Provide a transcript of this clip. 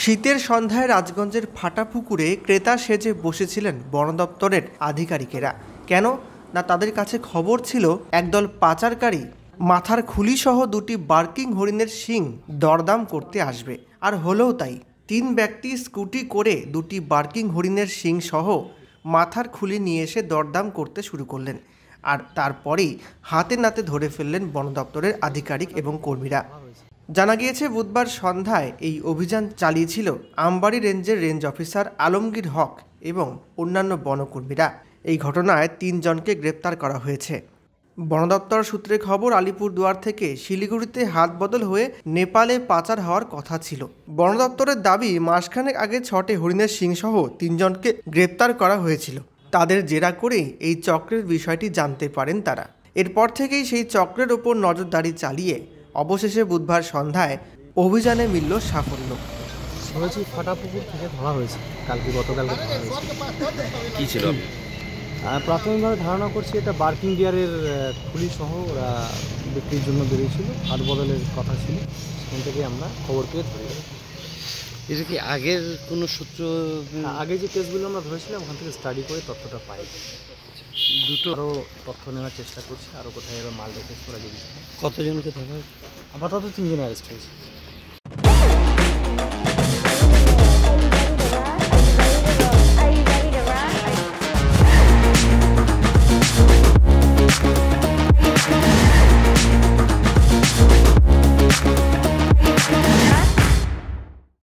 শীতের সন্ধ্যায় রাজগঞ্জের ফাটাপুকুরে ক্রেতা সেজে বসেছিলেন বন দপ্তরের আধিকারিকেরা। কেন না, তাদের কাছে খবর ছিল একদল পাচারকারী মাথার খুলিসহ দুটি বার্কিং হরিণের শিং দরদাম করতে আসবে। আর হলেও তাই। 3 ব্যক্তি স্কুটি করে দুটি বার্কিং হরিণের শিং সহ মাথার খুলি নিয়ে এসে দরদাম করতে শুরু করলেন। আর তারপরেই হাতে নাতে ধরে ফেললেন বন দপ্তরের আধিকারিক এবং কর্মীরা। জানা গিয়েছে, বুধবার সন্ধ্যায় এই অভিযান চালিয়েছিল আমবাড়ি রেঞ্জের রেঞ্জ অফিসার আলমগীর হক এবং অন্যান্য বনকর্মীরা। এই ঘটনায় 3 জনকে গ্রেপ্তার করা হয়েছে। বন দপ্তর সূত্রে খবর, আলিপুরদুয়ার থেকে শিলিগুড়িতে হাত বদল হয়ে নেপালে পাচার হওয়ার কথা ছিল। বন দপ্তরের দাবি, মাসখানেক আগে 6টে হরিণের শিংসহ 3 জনকে গ্রেপ্তার করা হয়েছিল। তাদের জেরা করেই এই চক্রের বিষয়টি জানতে পারেন তারা। এরপর থেকেই সেই চক্রের ওপর নজরদারি চালিয়ে অবশেষে বুধবার সন্ধ্যায় অভিযানে মিলল সাফল্য। শুনেছি ফাটাপুকুর থেকে ধরা হয়েছে, গতকালকে ধরা হয়েছে। কি ছিল? প্রাথমিকভাবে ধারণা করছি এটা বার্কিং ডিয়ারের খুলি সহ ওরা বিক্রির জন্য বেরিয়েছিল, হাত বদলের কথা ছিল। সেখান থেকে আমরা খবর পেয়ে ধরে। এটা কি আগের কোনো সূত্র? আগে যে কেসগুলো আমরা ধরেছিলাম ওখান থেকে স্টাডি করে তথ্যটা পাই। দুটো আরও তথ্য নেওয়ার চেষ্টা করছি, আরও কোথায় এবার মাল রেখে করা যেতে। কতজনকে ধরা? আপাতত 3 জন অ্যারেস্ট হয়েছে।